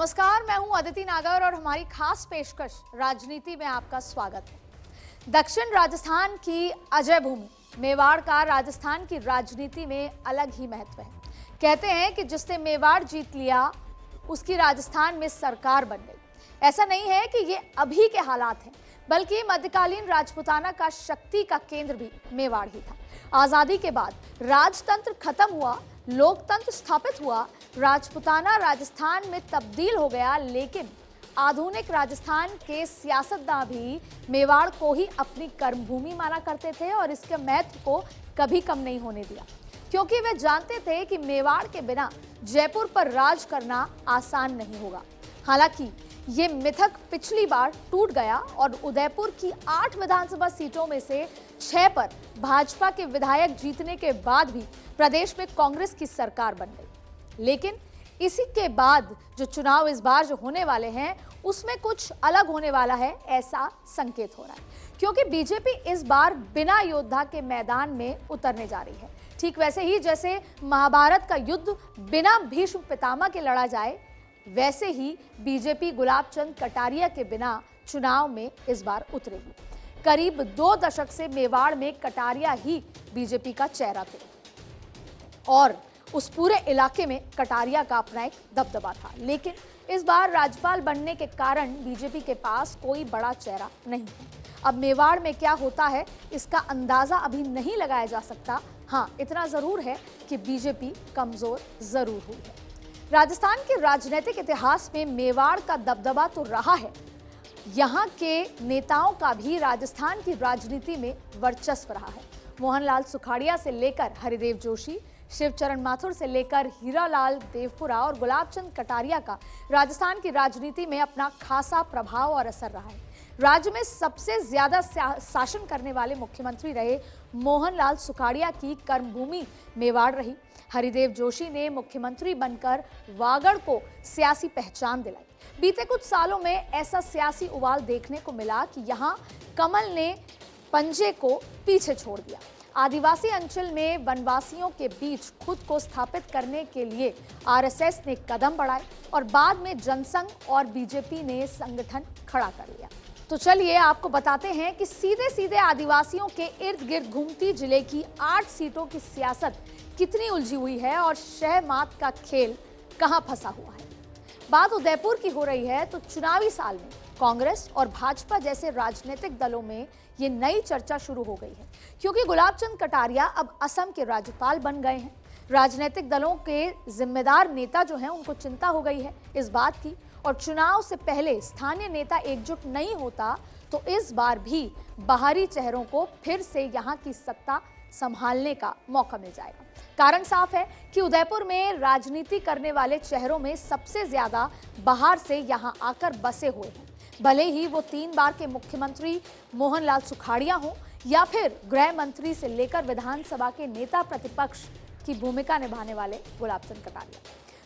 नमस्कार, मैं हूं अदिति नागर और हमारी खास पेशकश राजनीति में आपका स्वागत है। दक्षिण राजस्थान की अजय भूमि मेवाड़ का राजस्थान की राजनीति में अलग ही महत्व है। कहते हैं कि जिसने मेवाड़ जीत लिया उसकी राजस्थान में सरकार बन गई। ऐसा नहीं है कि ये अभी के हालात हैं, बल्कि मध्यकालीन राजपूताना का शक्ति का केंद्र भी मेवाड़ ही था। आजादी के बाद राजतंत्र खत्म हुआ, लोकतंत्र स्थापित हुआ, राजपूताना राजस्थान में तब्दील हो गया, लेकिन आधुनिक राजस्थान के सियासतदान भी मेवाड़ को ही अपनी कर्मभूमि माना करते थे और इसके महत्व को कभी कम नहीं होने दिया, क्योंकि वे जानते थे कि मेवाड़ के बिना जयपुर पर राज करना आसान नहीं होगा। हालांकि ये मिथक पिछली बार टूट गया और उदयपुर की 8 विधानसभा सीटों में से 6 पर भाजपा के विधायक जीतने के बाद भी प्रदेश में कांग्रेस की सरकार बन गई। लेकिन इसी के बाद जो चुनाव इस बार जो होने वाले हैं उसमें कुछ अलग होने वाला है, ऐसा संकेत हो रहा है, क्योंकि बीजेपी इस बार बिना योद्धा के मैदान में उतरने जा रही है। ठीक वैसे ही जैसे महाभारत का युद्ध बिना भीष्म पितामह के लड़ा जाए, वैसे ही बीजेपी गुलाब चंद कटारिया के बिना चुनाव में इस बार उतरेगी। करीब 2 दशक से मेवाड़ में कटारिया ही बीजेपी का चेहरा थे और उस पूरे इलाके में कटारिया का अपना एक दबदबा था। लेकिन इस बार राज्यपाल बनने के कारण बीजेपी के पास कोई बड़ा चेहरा नहीं है। अब मेवाड़ में क्या होता है इसका अंदाजा अभी नहीं लगाया जा सकता। हाँ, इतना जरूर है कि बीजेपी कमजोर जरूर हुई है। राजस्थान के राजनीतिक इतिहास में मेवाड़ का दबदबा तो रहा है, यहाँ के नेताओं का भी राजस्थान की राजनीति में वर्चस्व रहा है। मोहनलाल सुखाड़िया से लेकर हरिदेव जोशी, शिवचरण माथुर से लेकर हीरालाल देवपुरा और गुलाबचंद कटारिया का राजस्थान की राजनीति में अपना खासा प्रभाव और असर रहा है। राज्य में सबसे ज्यादा शासन करने वाले मुख्यमंत्री रहे मोहनलाल सुखाड़िया की कर्मभूमि मेवाड़ रही। हरिदेव जोशी ने मुख्यमंत्री बनकर वागड़ को सियासी पहचान दिलाई। बीते कुछ सालों में ऐसा सियासी उबाल देखने को मिला कि यहाँ कमल ने पंजे को पीछे छोड़ दिया। आदिवासी अंचल में वनवासियों के बीच खुद को स्थापित करने के लिए आरएसएस ने कदम बढ़ाए और बाद में जनसंघ और बीजेपी ने संगठन खड़ा कर लिया। तो चलिए आपको बताते हैं कि सीधे सीधे आदिवासियों के इर्द गिर्द घूमती जिले की 8 सीटों की सियासत कितनी उलझी हुई है और शह मात का खेल कहां फंसा हुआ है। बात उदयपुर की हो रही है तो चुनावी साल में कांग्रेस और भाजपा जैसे राजनीतिक दलों में ये नई चर्चा शुरू हो गई है, क्योंकि गुलाबचंद कटारिया अब असम के राज्यपाल बन गए हैं। राजनीतिक दलों के जिम्मेदार नेता जो हैं उनको चिंता हो गई है इस बात की, और चुनाव से पहले स्थानीय नेता एकजुट नहीं होता तो इस बार भी बाहरी चेहरों को फिर से यहाँ की सत्ता संभालने का मौका मिल जाएगा। कारण साफ है कि उदयपुर में राजनीति करने वाले चेहरों में सबसे ज्यादा बाहर से यहाँ आकर बसे हुए हैं, भले ही वो 3 बार के मुख्यमंत्री मोहनलाल सुखाड़िया हों या फिर गृह मंत्री से लेकर विधानसभा के नेता प्रतिपक्ष की भूमिका निभाने वाले गुलाबचंद कटारिया।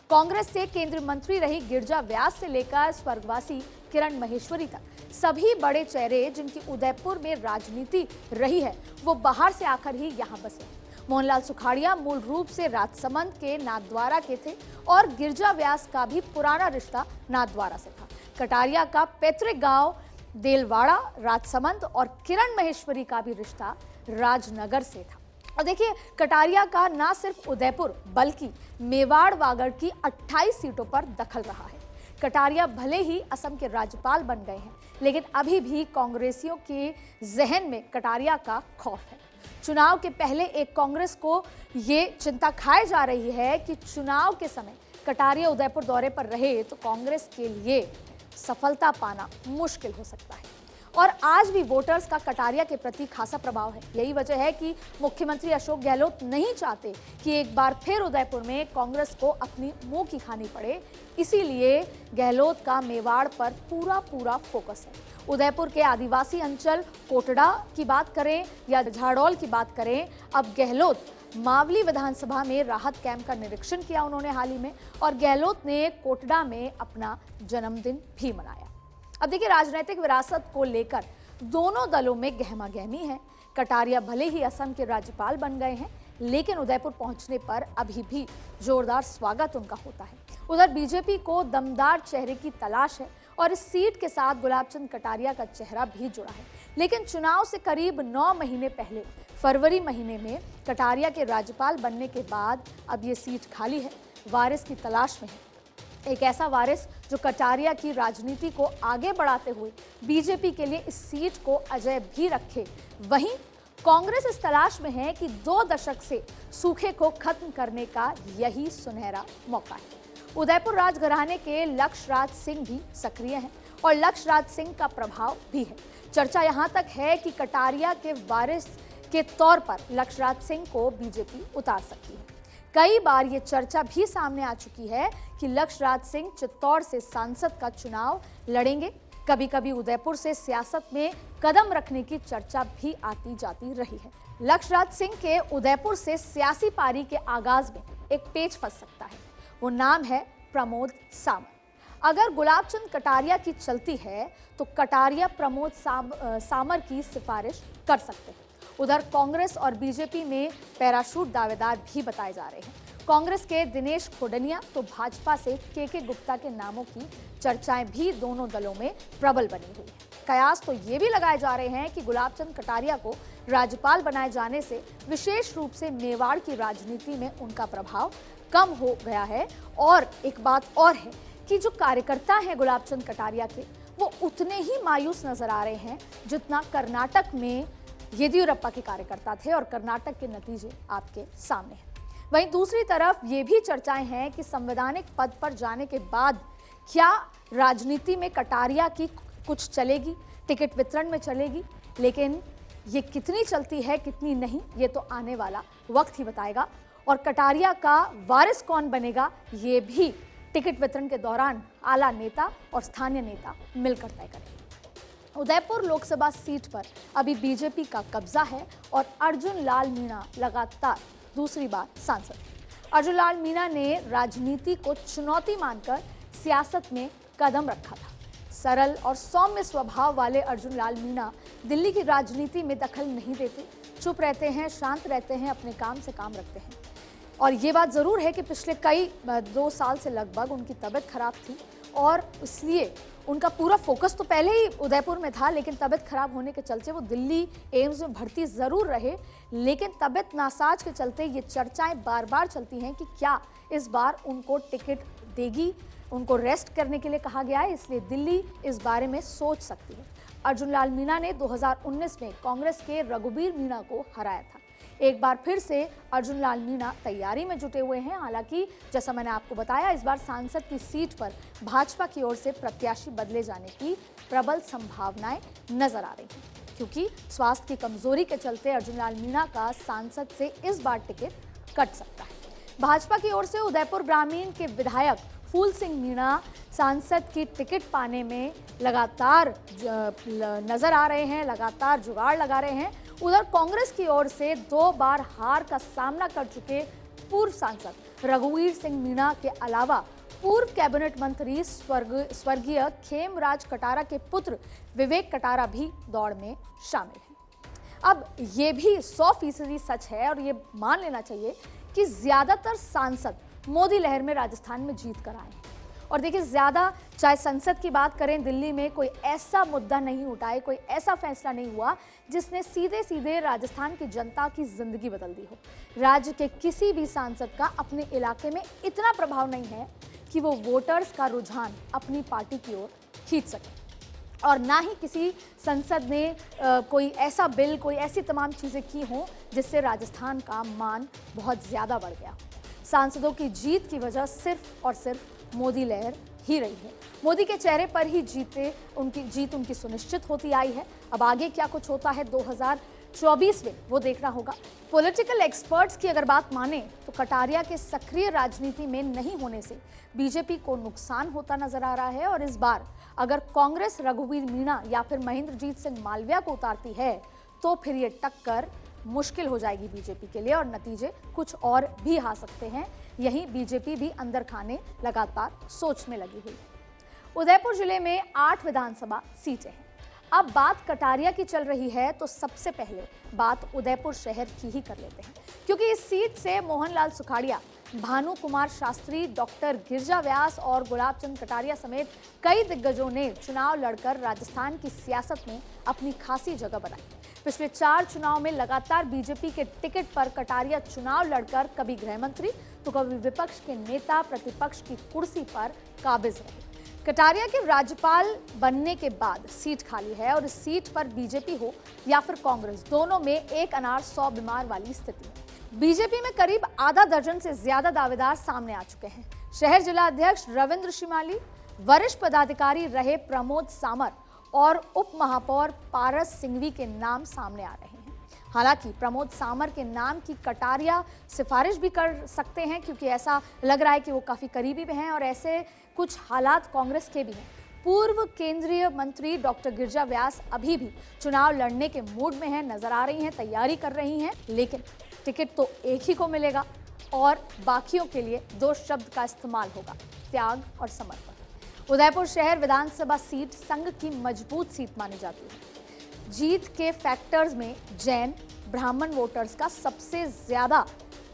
कांग्रेस से केंद्रीय मंत्री रही गिरिजा व्यास से लेकर स्वर्गवासी किरण महेश्वरी तक सभी बड़े चेहरे जिनकी उदयपुर में राजनीति रही है वो बाहर से आकर ही यहाँ बसे। मोहनलाल सुखाड़िया मूल रूप से राजसमंद के नाथद्वारा के थे और गिरिजा व्यास का भी पुराना रिश्ता नाथद्वारा से था। कटारिया का पैतृक गांव देलवाड़ा राजसमंद और किरण महेश्वरी का भी रिश्ता राजनगर से था। और देखिए, कटारिया का ना सिर्फ उदयपुर बल्कि मेवाड़ वागड़ की 28 सीटों पर दखल रहा है। कटारिया भले ही असम के राज्यपाल बन गए हैं, लेकिन अभी भी कांग्रेसियों के जहन में कटारिया का खौफ है। चुनाव के पहले एक कांग्रेस को ये चिंता खाई जा रही है कि चुनाव के समय कटारिया उदयपुर दौरे पर रहे तो कांग्रेस के लिए सफलता पाना मुश्किल हो सकता है। और आज भी वोटर्स का कटारिया के प्रति खासा प्रभाव है। यही वजह है कि मुख्यमंत्री अशोक गहलोत नहीं चाहते कि एक बार फिर उदयपुर में कांग्रेस को अपनी मुंह की खानी पड़े, इसीलिए गहलोत का मेवाड़ पर पूरा फोकस है। उदयपुर के आदिवासी अंचल कोटड़ा की बात करें या झाड़ौल की बात करें, अब गहलोत मावली विधानसभा में राहत कैंप का निरीक्षण किया उन्होंने हाल ही में, और गहलोत ने कोटड़ा में अपना जन्मदिन भी मनाया। अब देखिए, राजनीतिक विरासत को लेकर दोनों दलों में गहमागहमी है। कटारिया भले ही असम के राज्यपाल बन गए हैं, लेकिन उदयपुर पहुंचने पर अभी भी जोरदार स्वागत उनका होता है। उधर बीजेपी को दमदार चेहरे की तलाश है और इस सीट के साथ गुलाबचंद कटारिया का चेहरा भी जुड़ा है। लेकिन चुनाव से करीब 9 महीने पहले फरवरी महीने में कटारिया के राज्यपाल बनने के बाद अब ये सीट खाली है, वारिस की तलाश में है। एक ऐसा वारिस जो कटारिया की राजनीति को आगे बढ़ाते हुए बीजेपी के लिए इस सीट को अजय भी रखे। वहीं कांग्रेस इस तलाश में है कि 2 दशक से सूखे को खत्म करने का यही सुनहरा मौका है। उदयपुर राजघराने के लक्ष्य राज सिंह भी सक्रिय हैं और लक्ष्य राज सिंह का प्रभाव भी है। चर्चा यहां तक है कि कटारिया के वारिस के तौर पर लक्ष्य राज सिंह को बीजेपी उतार सकती है। कई बार ये चर्चा भी सामने आ चुकी है कि लक्ष्य राज सिंह चित्तौड़ से सांसद का चुनाव लड़ेंगे। कभी कभी उदयपुर से सियासत में कदम रखने की चर्चा भी आती जाती रही है। लक्ष्य राज सिंह के उदयपुर से सियासी पारी के आगाज में एक पेच फंस सकता है। वो नाम है प्रमोद सामर। अगर गुलाबचंद कटारिया की चलती है तो कटारिया प्रमोद सामर की सिफारिश कर सकते हैं। उधर कांग्रेस और बीजेपी में पैराशूट दावेदार भी बताए जा रहे हैं। कांग्रेस के दिनेश खोडनिया तो भाजपा से के गुप्ता के नामों की चर्चाएं भी दोनों दलों में प्रबल बनी हुई है। कयास तो ये भी लगाए जा रहे हैं कि गुलाबचंद कटारिया को राज्यपाल बनाए जाने से विशेष रूप से मेवाड़ की राजनीति में उनका प्रभाव कम हो गया है। और एक बात और है कि जो कार्यकर्ता हैं गुलाबचंद कटारिया के, वो उतने ही मायूस नजर आ रहे हैं जितना कर्नाटक में येदियुरप्पा के कार्यकर्ता थे और कर्नाटक के नतीजे आपके सामने हैं। वहीं दूसरी तरफ ये भी चर्चाएं हैं कि संवैधानिक पद पर जाने के बाद क्या राजनीति में कटारिया की कुछ चलेगी, टिकट वितरण में चलेगी, लेकिन ये कितनी चलती है कितनी नहीं, ये तो आने वाला वक्त ही बताएगा। और कटारिया का वारिस कौन बनेगा, ये भी टिकट वितरण के दौरान आला नेता और स्थानीय नेता मिलकर तय करेंगे। उदयपुर लोकसभा सीट पर अभी बीजेपी का कब्जा है और अर्जुन लाल मीणा लगातार दूसरी बार सांसद हैं। अर्जुन लाल मीणा ने राजनीति को चुनौती मानकर सियासत में कदम रखा था। सरल और सौम्य स्वभाव वाले अर्जुन लाल मीणा दिल्ली की राजनीति में दखल नहीं देते, चुप रहते हैं, शांत रहते हैं, अपने काम से काम रखते हैं। और ये बात ज़रूर है कि पिछले 2 साल से लगभग उनकी तबीयत खराब थी और इसलिए उनका पूरा फोकस तो पहले ही उदयपुर में था, लेकिन तबीयत खराब होने के चलते वो दिल्ली एम्स में भर्ती ज़रूर रहे। लेकिन तबीयत नासाज के चलते ये चर्चाएं बार बार चलती हैं कि क्या इस बार उनको टिकट देगी। उनको रेस्ट करने के लिए कहा गया है, इसलिए दिल्ली इस बारे में सोच सकती है। अर्जुन लाल मीणा ने 2019 में कांग्रेस के रघुबीर मीणा को हराया था। एक बार फिर से अर्जुन लाल मीणा तैयारी में जुटे हुए हैं। हालांकि जैसा मैंने आपको बताया, इस बार सांसद की सीट पर भाजपा की ओर से प्रत्याशी बदले जाने की प्रबल संभावनाएं नजर आ रही हैं, क्योंकि स्वास्थ्य की कमजोरी के चलते अर्जुन लाल मीणा का सांसद से इस बार टिकट कट सकता है। भाजपा की ओर से उदयपुर ग्रामीण के विधायक फूल सिंह मीणा सांसद की टिकट पाने में लगातार नजर आ रहे हैं, लगातार जुगाड़ लगा रहे हैं। उधर कांग्रेस की ओर से 2 बार हार का सामना कर चुके पूर्व सांसद रघुवीर सिंह मीणा के अलावा पूर्व कैबिनेट मंत्री स्वर्गीय खेमराज कटारा के पुत्र विवेक कटारा भी दौड़ में शामिल हैं। अब ये भी 100% सच है और ये मान लेना चाहिए कि ज्यादातर सांसद मोदी लहर में राजस्थान में जीत कर आए हैं। और देखिए, ज्यादा चाहे संसद की बात करें, दिल्ली में कोई ऐसा मुद्दा नहीं उठाए, कोई ऐसा फैसला नहीं हुआ जिसने सीधे सीधे राजस्थान की जनता की जिंदगी बदल दी हो। राज्य के किसी भी सांसद का अपने इलाके में इतना प्रभाव नहीं है कि वो वोटर्स का रुझान अपनी पार्टी की ओर खींच सके। और ना ही किसी संसद ने कोई ऐसा बिल, कोई ऐसी तमाम चीज़ें की हों जिससे राजस्थान का मान बहुत ज़्यादा बढ़ गया। सांसदों की जीत की वजह सिर्फ और सिर्फ मोदी लहर ही रही है। मोदी के चेहरे पर ही जीत उनकी सुनिश्चित होती आई है। अब आगे क्या कुछ होता है 2024 में, वो देखना होगा। पॉलिटिकल एक्सपर्ट्स की अगर बात माने तो कटारिया के सक्रिय राजनीति में नहीं होने से बीजेपी को नुकसान होता नजर आ रहा है। और इस बार अगर कांग्रेस रघुवीर मीणा या फिर महेंद्रजीत सिंह मालविया को उतारती है तो फिर ये टक्कर मुश्किल हो जाएगी बीजेपी के लिए और नतीजे कुछ और भी आ सकते हैं। यही बीजेपी भी अंदर खाने लगातार सोच में लगी हुई। उदयपुर जिले में 8 विधानसभा सीटें हैं। अब बात कटारिया की चल रही है तो सबसे पहले बात उदयपुर शहर की ही कर लेते हैं, क्योंकि इस सीट से मोहनलाल सुखाड़िया, भानु कुमार शास्त्री, डॉक्टर गिरजा व्यास और गुलाब चंद कटारिया समेत कई दिग्गजों ने चुनाव लड़कर राजस्थान की सियासत में अपनी खासी जगह बनाई। पिछले 4 चुनाव में लगातार बीजेपी के टिकट पर कटारिया चुनाव लड़कर कभी गृह मंत्री तो कभी विपक्ष के नेता प्रतिपक्ष की कुर्सी पर काबिज रहे। कटारिया के राज्यपाल बनने के बाद सीट खाली है और इस सीट पर बीजेपी हो या फिर कांग्रेस, दोनों में एक अनार 100 बीमार वाली स्थिति है। बीजेपी में करीब आधा दर्जन से ज्यादा दावेदार सामने आ चुके हैं। शहर जिला अध्यक्ष रविंद्र शिमाली, वरिष्ठ पदाधिकारी रहे प्रमोद सामर और उप महापौर पारस सिंघवी के नाम सामने आ रहे हैं। हालांकि प्रमोद सामर के नाम की कटारिया सिफारिश भी कर सकते हैं, क्योंकि ऐसा लग रहा है कि वो काफी करीबी भी हैं और ऐसे कुछ हालात कांग्रेस के भी हैं। पूर्व केंद्रीय मंत्री डॉक्टर गिरजा व्यास अभी भी चुनाव लड़ने के मूड में हैं, नजर आ रही हैं, तैयारी कर रही हैं, लेकिन टिकट तो एक ही को मिलेगा और बाकियों के लिए 2 शब्द का इस्तेमाल होगा, त्याग और समर्पण। उदयपुर शहर विधानसभा सीट संघ की मजबूत सीट मानी जाती है। जीत के फैक्टर्स में जैन ब्राह्मण वोटर्स का सबसे ज्यादा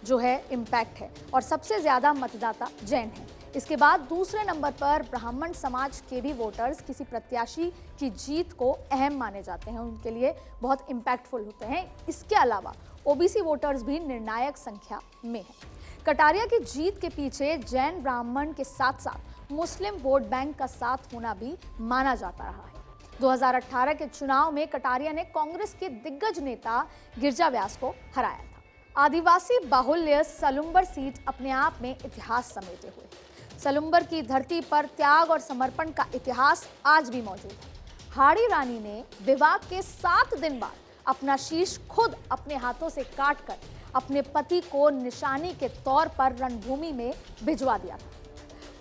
जो है इम्पैक्ट है और सबसे ज्यादा मतदाता जैन है। इसके बाद दूसरे नंबर पर ब्राह्मण समाज के भी वोटर्स किसी प्रत्याशी की जीत को अहम माने जाते हैं, उनके लिए बहुत इम्पैक्टफुल होते हैं। इसके अलावा ओबीसी वोटर्स भी निर्णायक संख्या में है। कटारिया की जीत के पीछे जैन ब्राह्मण के साथ साथ मुस्लिम वोट बैंक का साथ होना भी माना जाता रहा है। 2018 के चुनाव में कटारिया ने कांग्रेस के दिग्गज नेता गिरजा व्यास को हराया था। आदिवासी बाहुल्य सलुम्बर सीट अपने आप में इतिहास समेटे हुए। सलुम्बर की धरती पर त्याग और समर्पण का इतिहास आज भी मौजूद है। हाड़ी रानी ने विवाह के 7 दिन बाद अपना शीश खुद अपने हाथों से काटकर अपने पति को निशानी के तौर पर रणभूमि में भिजवा दिया था।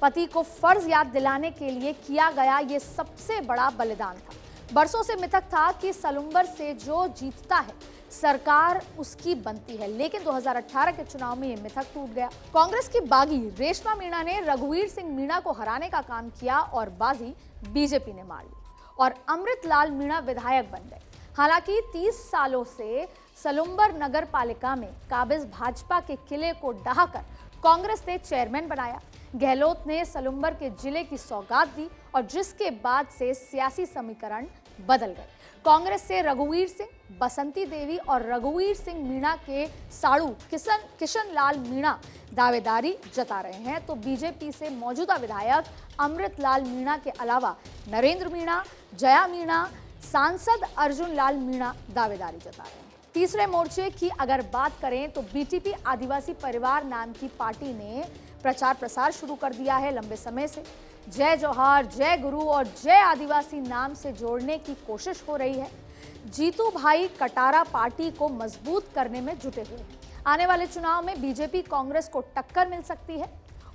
पति को फर्ज याद दिलाने के लिए किया गया ये सबसे बड़ा बलिदान था। बरसों से मिथक था कि सलुम्बर से जो जीतता है सरकार उसकी बनती है, लेकिन 2018 के चुनाव में ये मिथक टूट गया। कांग्रेस की बागी रेशमा मीणा ने रघुवीर सिंह मीणा को हराने का काम किया और बाजी बीजेपी ने मार ली और अमृतलाल मीणा विधायक बन गए। हालांकि 30 सालों से सलुम्बर नगर पालिका में काबिज भाजपा के किले को ढहाकर कांग्रेस ने चेयरमैन बनाया। गहलोत ने सलुम्बर के जिले की सौगात दी और जिसके बाद से सियासी समीकरण बदल गए। कांग्रेस से रघुवीर सिंह, बसंती देवी और रघुवीर सिंह मीणा के साड़ू किशन लाल मीणा दावेदारी जता रहे हैं, तो बीजेपी से मौजूदा विधायक अमृतलाल मीणा के अलावा नरेंद्र मीणा, जया मीणा, सांसद अर्जुन लाल मीणा दावेदारी जता रहे हैं। तीसरे मोर्चे की अगर बात करें तो बीटीपी आदिवासी परिवार नाम की पार्टी ने प्रचार प्रसार शुरू कर दिया है। लंबे समय से जय जोहार, जय गुरु और जय आदिवासी नाम से जोड़ने की कोशिश हो रही है। जीतू भाई कटारा पार्टी को मजबूत करने में जुटे हुए हैं। आने वाले चुनाव में बीजेपी कांग्रेस को टक्कर मिल सकती है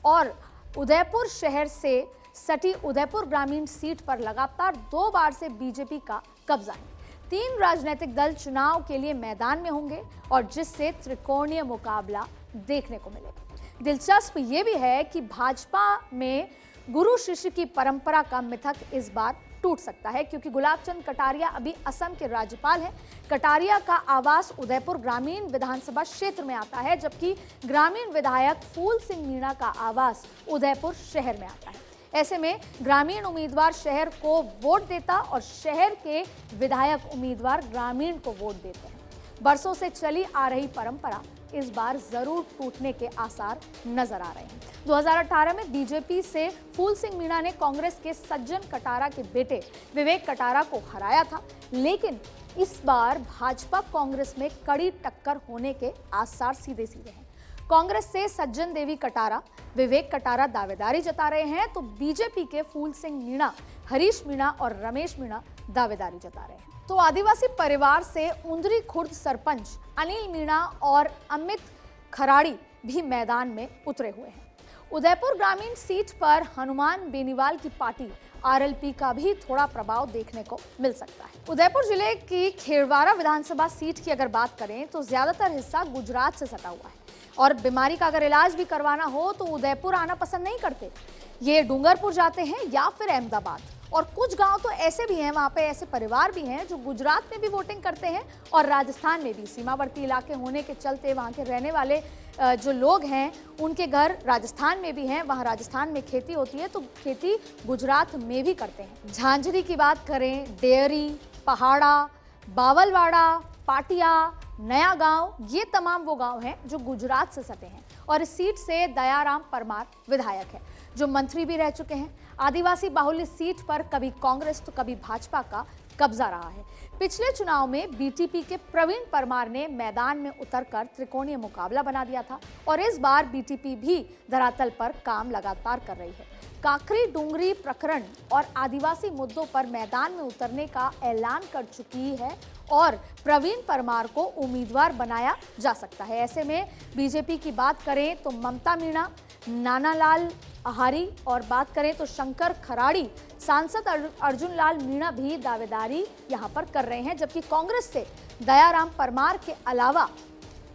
और उदयपुर शहर से सटी उदयपुर ग्रामीण सीट पर लगातार 2 बार से बीजेपी का कब्जा है। 3 राजनीतिक दल चुनाव के लिए मैदान में होंगे और जिससे त्रिकोणीय मुकाबला देखने को मिलेगा। दिलचस्प ये भी है कि भाजपा में गुरु शिष्य की परंपरा का मिथक इस बार टूट सकता है, क्योंकि गुलाब चंद कटारिया अभी असम के राज्यपाल हैं। कटारिया का आवास उदयपुर ग्रामीण विधानसभा क्षेत्र में आता है, जबकि ग्रामीण विधायक फूल सिंह मीणा का आवास उदयपुर शहर में आता है। ऐसे में ग्रामीण उम्मीदवार शहर को वोट देता और शहर के विधायक उम्मीदवार ग्रामीण को वोट देते हैं। बरसों से चली आ रही परंपरा इस बार जरूर टूटने के आसार नजर आ रहे हैं। 2018 में बीजेपी से फूल सिंह मीणा ने कांग्रेस के सज्जन कटारा के बेटे विवेक कटारा को हराया था, लेकिन इस बार भाजपा कांग्रेस में कड़ी टक्कर होने के आसार सीधे सीधे हैं। कांग्रेस से सज्जन देवी कटारा, विवेक कटारा दावेदारी जता रहे हैं, तो बीजेपी के फूल सिंह मीणा, हरीश मीणा और रमेश मीणा दावेदारी जता रहे हैं। तो आदिवासी परिवार से उंदरी खुर्द सरपंच अनिल मीणा और अमित खराड़ी भी मैदान में उतरे हुए हैं। उदयपुर ग्रामीण सीट पर हनुमान बेनीवाल की पार्टी आरएलपी का भी थोड़ा प्रभाव देखने को मिल सकता है। उदयपुर जिले की खेरवारा विधानसभा सीट की अगर बात करें तो ज्यादातर हिस्सा गुजरात से सटा हुआ है और बीमारी का अगर इलाज भी करवाना हो तो उदयपुर आना पसंद नहीं करते। ये डूंगरपुर जाते हैं या फिर अहमदाबाद। और कुछ गांव तो ऐसे भी हैं, वहां पे ऐसे परिवार भी हैं जो गुजरात में भी वोटिंग करते हैं और राजस्थान में भी। सीमावर्ती इलाके होने के चलते वहां के रहने वाले जो लोग हैं उनके घर राजस्थान में भी हैं, वहां राजस्थान में खेती होती है तो खेती गुजरात में भी करते हैं। झांझरी की बात करें, डेयरी, पहाड़ा, बावलवाड़ा, पाटिया, नया गांव, ये तमाम वो गांव हैं जो गुजरात से सटे हैं और इस सीट से दयाराम परमार विधायक है जो मंत्री भी रह चुके हैं। आदिवासी बाहुल्य सीट पर कभी कांग्रेस तो कभी भाजपा का कब्जा रहा है। पिछले चुनाव में बीटीपी के प्रवीण परमार ने मैदान में उतरकर त्रिकोणीय मुकाबला बना दिया था और इस बार बीटीपी भी धरातल पर काम लगातार कर रही है। काकरी डूंगरी प्रकरण और आदिवासी मुद्दों पर मैदान में उतरने का ऐलान कर चुकी है और प्रवीण परमार को उम्मीदवार बनाया जा सकता है। ऐसे में बीजेपी की बात करें तो ममता मीणा, नानालाल आहारी और बात करें तो शंकर खराड़ी, सांसद अर्जुन लाल मीणा भी दावेदारी यहां पर कर रहे हैं, जबकि कांग्रेस से दयाराम परमार के अलावा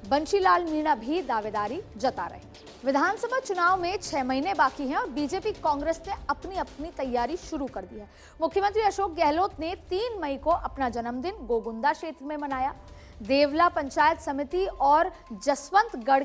बंशीलाल मीणा भी दावेदारी जता रहे हैं। विधानसभा चुनाव में 6 महीने बाकी हैं और बीजेपी कांग्रेस ने अपनी अपनी तैयारी शुरू कर दी है। मुख्यमंत्री अशोक गहलोत ने 3 मई को अपना जन्मदिन गोगुंदा क्षेत्र में मनाया। देवला पंचायत समिति और जसवंतगढ़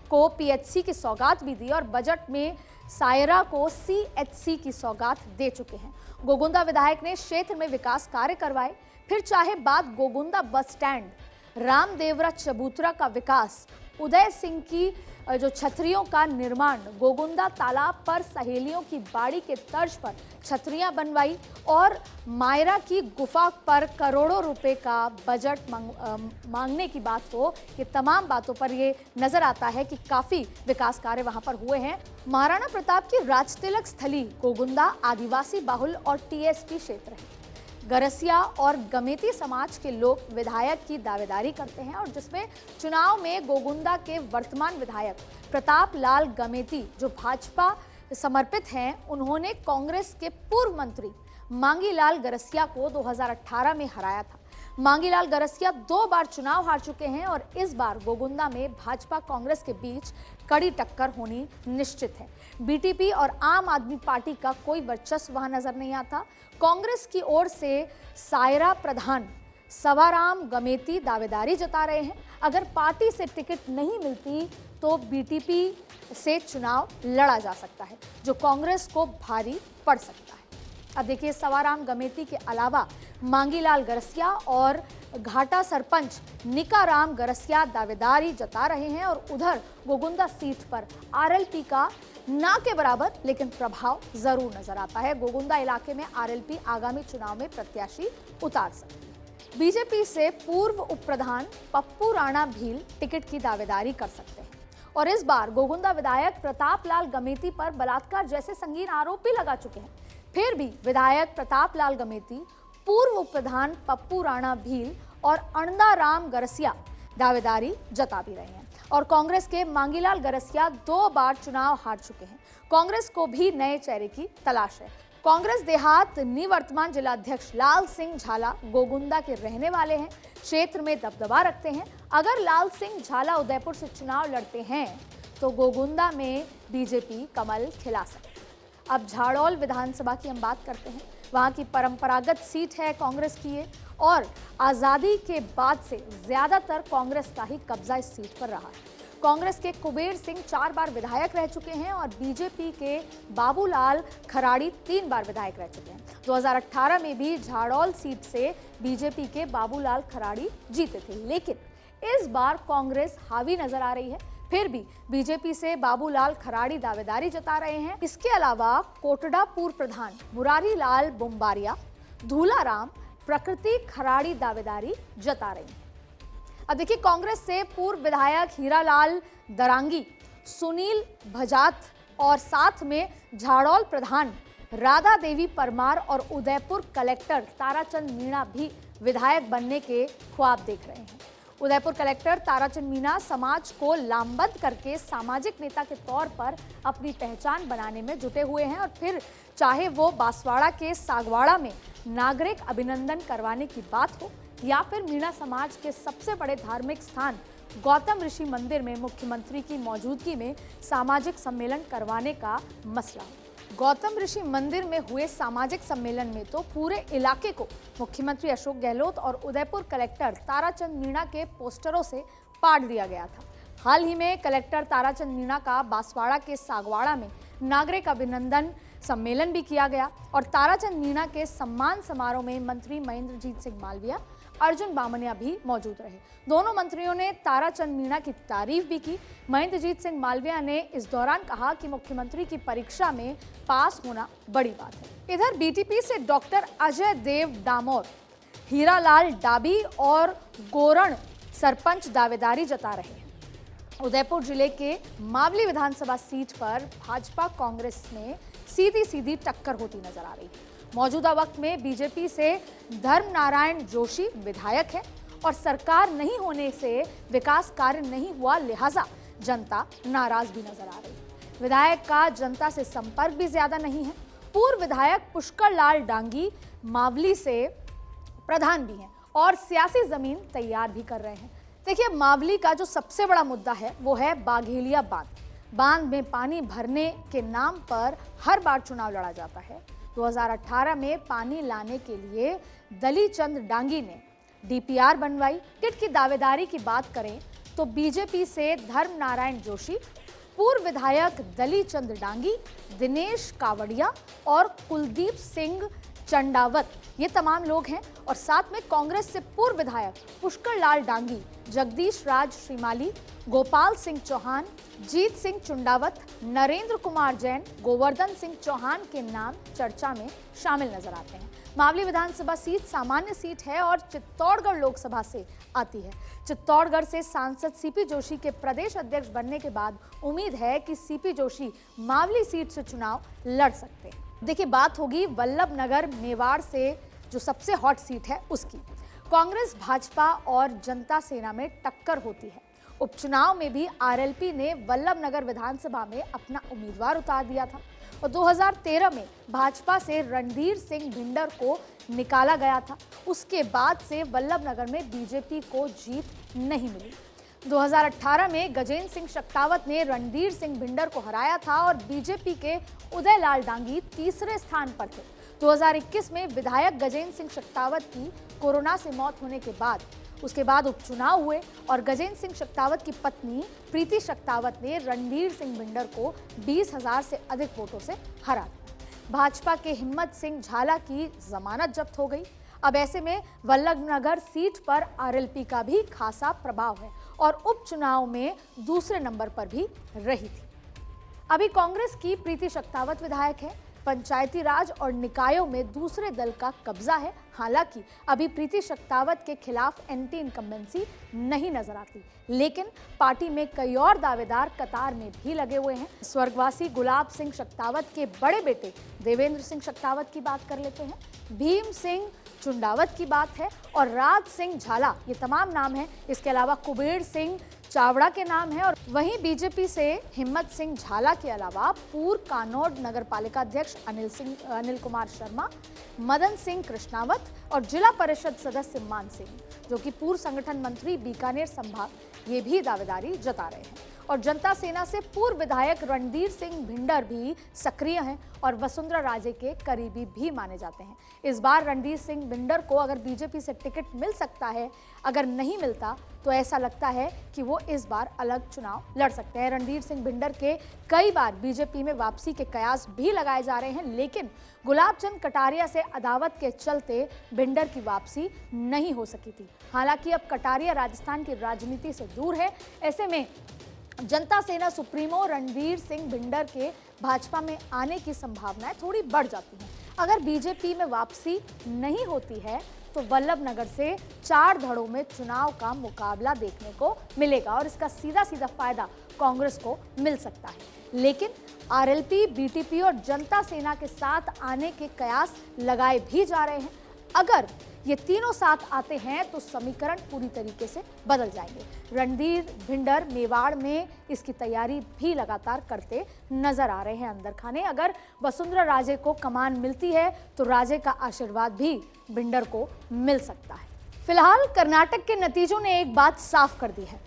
को पीएचसी की सौगात भी दी और बजट में सायरा को सीएचसी की सौगात दे चुके हैं। गोगुंदा विधायक ने क्षेत्र में विकास कार्य करवाए, फिर चाहे बात गोगुंदा बस स्टैंड, रामदेवरा चबूतरा का विकास, उदय सिंह की जो छतरियों का निर्माण, गोगुंदा तालाब पर सहेलियों की बाड़ी के तर्ज पर छतरियां बनवाई और मायरा की गुफा पर करोड़ों रुपए का बजट मांगने की बात हो, ये तमाम बातों पर ये नजर आता है कि काफी विकास कार्य वहां पर हुए हैं। महाराणा प्रताप की राजतिलक स्थली गोगुंदा आदिवासी बाहुल और टीएसपी क्षेत्र है। गरसिया और गमेती समाज के लोग विधायक की दावेदारी करते हैं और जिसमें चुनाव में गोगुंदा के वर्तमान विधायक प्रताप लाल गमेती जो भाजपा समर्पित हैं, उन्होंने कांग्रेस के पूर्व मंत्री मांगीलाल गरसिया को 2018 में हराया था। मांगीलाल गरसिया 2 बार चुनाव हार चुके हैं और इस बार गोगुंदा में भाजपा कांग्रेस के बीच कड़ी टक्कर होनी निश्चित है। बीटीपी और आम आदमी पार्टी का कोई वर्चस्व वहां नजर नहीं आता। कांग्रेस की ओर से सायरा प्रधान सवाराम गमेती दावेदारी जता रहे हैं। अगर पार्टी से टिकट नहीं मिलती तो बीटीपी से चुनाव लड़ा जा सकता है, जो कांग्रेस को भारी पड़ सकता है। अब देखिए, सवाराम गमेती के अलावा मांगीलाल गरसिया और घाटा सरपंच निकाराम गरसिया दावेदारी जता रहे हैं और उधर गोगुंदा सीट पर आरएलपी का ना के बराबर लेकिन प्रभाव जरूर नजर आता है। गोगुंदा इलाके में आरएलपी आगामी चुनाव में प्रत्याशी उतार सकती है। बीजेपी से पूर्व उप प्रधान पप्पू राणा भील टिकट की दावेदारी कर सकते हैं और इस बार गोगुंदा विधायक प्रताप लाल गमेती पर बलात्कार जैसे संगीन आरोप भी लगा चुके हैं। फिर भी विधायक प्रताप लाल गमेती, पूर्व उप प्रधान पप्पू राणा भील और अणदा राम गरसिया दावेदारी जता भी रहे हैं और कांग्रेस के मांगीलाल गरसिया 2 बार चुनाव हार चुके हैं। कांग्रेस को भी नए चेहरे की तलाश है। कांग्रेस देहात निवर्तमान जिलाध्यक्ष लाल सिंह झाला गोगुंदा के रहने वाले हैं, क्षेत्र में दबदबा रखते हैं। अगर लाल सिंह झाला उदयपुर से चुनाव लड़ते हैं तो गोगुंदा में बीजेपी कमल खिला सकती है। अब झाड़ौल विधानसभा की हम बात करते हैं। वहां की परंपरागत सीट है कांग्रेस की ये और आज़ादी के बाद से ज्यादातर कांग्रेस का ही कब्जा इस सीट पर रहा है। कांग्रेस के कुबेर सिंह 4 बार विधायक रह चुके हैं और बीजेपी के बाबूलाल खराड़ी 3 बार विधायक रह चुके हैं। 2018 में भी झाड़ौल सीट से बीजेपी के बाबूलाल खराड़ी जीते थे, लेकिन इस बार कांग्रेस हावी नजर आ रही है। फिर भी बीजेपी से बाबूलाल खराड़ी दावेदारी जता रहे हैं। इसके अलावा कोटड़ा पूर्व प्रधान मुरारी लाल बुम्बारिया, धूलाराम, प्रकृति खराड़ी दावेदारी जता रही हैं। अब देखिए, कांग्रेस से पूर्व विधायक हीरालाल दरांगी, सुनील भजात और साथ में झाड़ौल प्रधान राधा देवी परमार और उदयपुर कलेक्टर ताराचंद मीणा भी विधायक बनने के ख्वाब देख रहे हैं। उदयपुर कलेक्टर ताराचंद मीणा समाज को लामबंद करके सामाजिक नेता के तौर पर अपनी पहचान बनाने में जुटे हुए हैं और फिर चाहे वो बांसवाड़ा के सागवाड़ा में नागरिक अभिनंदन करवाने की बात हो या फिर मीणा समाज के सबसे बड़े धार्मिक स्थान गौतम ऋषि मंदिर में मुख्यमंत्री की मौजूदगी में सामाजिक सम्मेलन करवाने का मसला हो। गौतम ऋषि मंदिर में हुए सामाजिक सम्मेलन में तो पूरे इलाके को मुख्यमंत्री अशोक गहलोत और उदयपुर कलेक्टर ताराचंद मीणा के पोस्टरों से पाट दिया गया था। हाल ही में कलेक्टर ताराचंद मीणा का बांसवाड़ा के सागवाड़ा में नागरिक अभिनंदन सम्मेलन भी किया गया और ताराचंद मीणा के सम्मान समारोह में मंत्री महेंद्रजीत सिंह मालविया, अर्जुन बामनिया भी मौजूद रहे। दोनों मंत्रियों ने ताराचंद मीणा की तारीफ भी की। महेंद्रजीत सिंह मालविया ने इस दौरान कहा कि मुख्यमंत्री की परीक्षा में पास होना बड़ी बात है। इधर बीटीपी से डॉक्टर अजय देव डामोर, हीरालाल डाबी और गोरण सरपंच दावेदारी जता रहे हैं। उदयपुर जिले के मावली विधानसभा सीट पर भाजपा कांग्रेस में सीधी सीधी टक्कर होती नजर आ रही है। मौजूदा वक्त में बीजेपी से धर्म नारायण जोशी विधायक है और सरकार नहीं होने से विकास कार्य नहीं हुआ, लिहाजा जनता नाराज भी नजर आ रही है। विधायक का जनता से संपर्क भी ज्यादा नहीं है। पूर्व विधायक पुष्कर लाल डांगी मावली से प्रधान भी हैं और सियासी जमीन तैयार भी कर रहे हैं। देखिए, मावली का जो सबसे बड़ा मुद्दा है वो है बाघेलिया बांध। बांध में पानी भरने के नाम पर हर बार चुनाव लड़ा जाता है। 2018 में पानी लाने के लिए दलीचंद डांगी ने डीपीआर बनवाई। किट की दावेदारी की बात करें तो बीजेपी से धर्म नारायण जोशी, पूर्व विधायक दलीचंद डांगी, दिनेश कावड़िया और कुलदीप सिंह चंडावत, ये तमाम लोग हैं। और साथ में कांग्रेस से पूर्व विधायक पुष्कर लाल डांगी, जगदीश राज श्रीमाली, गोपाल सिंह चौहान, जीत सिंह चुंडावत, नरेंद्र कुमार जैन, गोवर्धन सिंह चौहान के नाम चर्चा में शामिल नजर आते हैं। मावली विधानसभा सीट सामान्य सीट है और चित्तौड़गढ़ लोकसभा से आती है। चित्तौड़गढ़ से सांसद सीपी जोशी के प्रदेश अध्यक्ष बनने के बाद उम्मीद है कि सीपी जोशी मावली सीट से चुनाव लड़ सकते हैं। देखिए, बात होगी वल्लभ नगर मेवाड़ से जो सबसे हॉट सीट है उसकी। कांग्रेस, भाजपा और जनता सेना में टक्कर होती है। उपचुनाव में भी आरएलपी ने वल्लभ नगर विधानसभा में अपना उम्मीदवार उतार दिया था और 2013 में भाजपा से रणधीर सिंह भिंडर को निकाला गया था। उसके बाद से वल्लभ नगर में बीजेपी को जीत नहीं मिली। 2018 में गजेंद्र सिंह शक्तावत ने रणधीर सिंह भिंडर को हराया था और बीजेपी के उदय लाल डांगी तीसरे स्थान पर थे। 2021 में विधायक गजेंद्र सिंह शक्तावत की कोरोना से मौत होने के बाद उसके बाद उपचुनाव हुए और गजेंद्र सिंह शक्तावत की पत्नी प्रीति शक्तावत ने रणधीर सिंह भिंडर को 20,000 से अधिक वोटों से हरा दिया। भाजपा के हिम्मत सिंह झाला की जमानत जब्त हो गई। अब ऐसे में वल्लभ नगर सीट पर आरएलपी का भी खासा प्रभाव है और उपचुनाव में दूसरे नंबर पर भी रही थी। अभी कांग्रेस की प्रीति शक्तावत विधायक है। पंचायती राज और निकायों में दूसरे दल का कब्जा है। हालांकि अभी प्रीति शक्तावत के खिलाफ एंटी इनकम्बेंसी नहीं नजर आती, लेकिन पार्टी में कई और दावेदार कतार में भी लगे हुए हैं। स्वर्गवासी गुलाब सिंह शक्तावत के बड़े बेटे देवेंद्र सिंह शक्तावत की बात कर लेते हैं, भीम सिंह चुंडावत की बात है और राज सिंह झाला, ये तमाम नाम हैं। इसके अलावा कुबेर सिंह चावड़ा के नाम है और वहीं बीजेपी से हिम्मत सिंह झाला के अलावा पूर्व कानौड नगर पालिका अध्यक्ष अनिल कुमार शर्मा, मदन सिंह कृष्णावत और जिला परिषद सदस्य मान सिंह, जो कि पूर्व संगठन मंत्री बीकानेर संभाग, ये भी दावेदारी जता रहे हैं। और जनता सेना से पूर्व विधायक रणधीर सिंह भिंडर भी सक्रिय हैं और वसुंधरा राजे के करीबी भी माने जाते हैं। इस बार रणधीर सिंह भिंडर को अगर बीजेपी से टिकट मिल सकता है, अगर नहीं मिलता तो ऐसा लगता है कि वो इस बार अलग चुनाव लड़ सकते हैं। रणधीर सिंह भिंडर के कई बार बीजेपी में वापसी के कयास भी लगाए जा रहे हैं, लेकिन गुलाब चंद कटारिया से अदावत के चलते भिंडर की वापसी नहीं हो सकी थी। हालांकि अब कटारिया राजस्थान की राजनीति से दूर है। ऐसे में जनता सेना सुप्रीमो रणधीर सिंह भिंडर के भाजपा में आने की संभावनाएं थोड़ी बढ़ जाती हैं। अगर बीजेपी में वापसी नहीं होती है तो वल्लभ नगर से 4 धड़ों में चुनाव का मुकाबला देखने को मिलेगा और इसका सीधा सीधा फायदा कांग्रेस को मिल सकता है। लेकिन आरएलपी, बीटीपी और जनता सेना के साथ आने के कयास लगाए भी जा रहे हैं। अगर ये तीनों साथ आते हैं तो समीकरण पूरी तरीके से बदल जाएंगे। रणधीर भिंडर मेवाड़ में इसकी तैयारी भी लगातार करते नजर आ रहे हैं अंदर खाने। अगर वसुंधरा राजे को कमान मिलती है तो राजे का आशीर्वाद भी भिंडर को मिल सकता है। फिलहाल कर्नाटक के नतीजों ने एक बात साफ कर दी है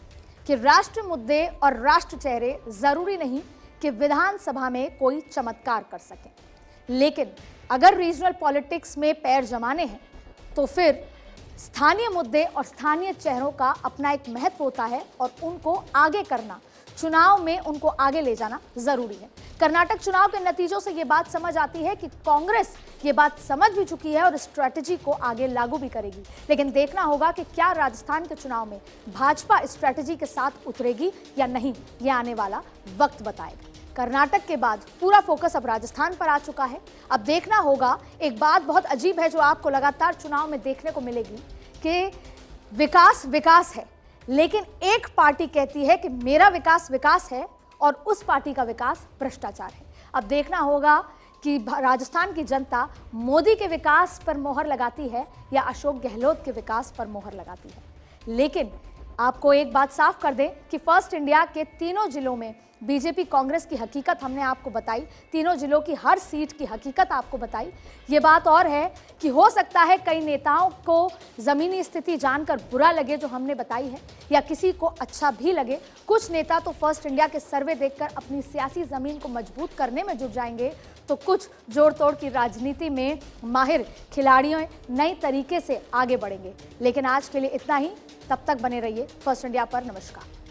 कि राष्ट्र मुद्दे और राष्ट्र चेहरे जरूरी नहीं कि विधानसभा में कोई चमत्कार कर सकें। लेकिन अगर रीजनल पॉलिटिक्स में पैर जमाने हैं तो फिर स्थानीय मुद्दे और स्थानीय चेहरों का अपना एक महत्व होता है और उनको आगे करना, चुनाव में उनको आगे ले जाना जरूरी है। कर्नाटक चुनाव के नतीजों से ये बात समझ आती है कि कांग्रेस ये बात समझ भी चुकी है और स्ट्रैटेजी को आगे लागू भी करेगी। लेकिन देखना होगा कि क्या राजस्थान के चुनाव में भाजपा स्ट्रैटेजी के साथ उतरेगी या नहीं, ये आने वाला वक्त बताएगा। कर्नाटक के बाद पूरा फोकस अब राजस्थान पर आ चुका है। अब देखना होगा, एक बात बहुत अजीब है जो आपको लगातार चुनाव में देखने को मिलेगी कि विकास विकास है, लेकिन एक पार्टी कहती है कि मेरा विकास विकास है और उस पार्टी का विकास भ्रष्टाचार है। अब देखना होगा कि राजस्थान की जनता मोदी के विकास पर मोहर लगाती है या अशोक गहलोत के विकास पर मोहर लगाती है। लेकिन आपको एक बात साफ कर दें कि फर्स्ट इंडिया के तीनों जिलों में बीजेपी कांग्रेस की हकीकत हमने आपको बताई, तीनों जिलों की हर सीट की हकीकत आपको बताई। ये बात और है कि हो सकता है कई नेताओं को ज़मीनी स्थिति जानकर बुरा लगे जो हमने बताई है, या किसी को अच्छा भी लगे। कुछ नेता तो फर्स्ट इंडिया के सर्वे देखकर अपनी सियासी ज़मीन को मजबूत करने में जुट जाएंगे, तो कुछ जोड़ तोड़ की राजनीति में माहिर खिलाड़ियों नए तरीके से आगे बढ़ेंगे। लेकिन आज के लिए इतना ही। तब तक बने रहिए फर्स्ट इंडिया पर। नमस्कार।